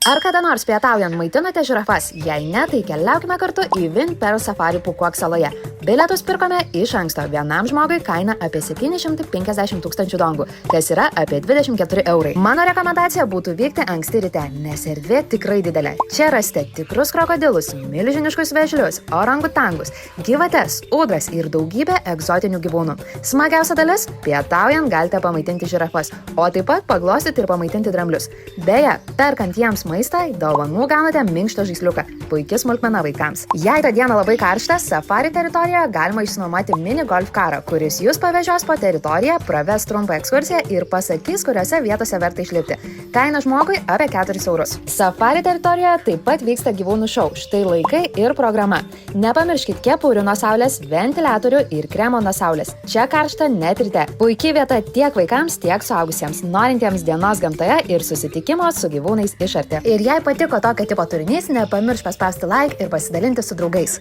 Ar kada nors pietaujant maitinote žirafas? Jei ne, tai keliaukime kartu į Vin Pearl Safari Phuket saloje. Bilietus pirkome iš anksto. Vienam žmogui kaina apie 750 tūkstančių dongų, kas yra apie 24 eurai. Mano rekomendacija būtų vykti anksti ryte, nes erdvė tikrai didelė. Čia rasite tikrus krokodilus, milžiniškus vėžlius, orangutangus, gyvates, ūdras ir daugybę egzotinių gyvūnų. Smagiausia dalis – pietaujant galite pamaitinti žirafas, o taip pat paglostyti ir pamaitinti dramblius. Beje, perkant jiems maistą, dovanų gaunate minkštą žaisliuką. Puiki smulkmena vaikams. Jei ta diena labai karšta, safari teritorijoje galima išsinuomoti mini golf karą, kuris jūs pavežios po teritoriją, praves trumpą ekskursiją ir pasakys, kuriuose vietose verta išlipti. Kaina žmogui apie 4 eurus. Safari teritorijoje taip pat vyksta gyvūnų šou. Štai laikai ir programa. Nepamirškit kepurių nuo saulės, ventiliatorių ir kremo nuo saulės. Čia karšta net ryte. Puikiai vieta tiek vaikams, tiek suaugusiems, norintiems dienos gamtoje ir susitikimo su gyvūnais iš arti. Ir jei patiko tokio tipo turinys, nepamiršk paspausti like ir pasidalinti su draugais.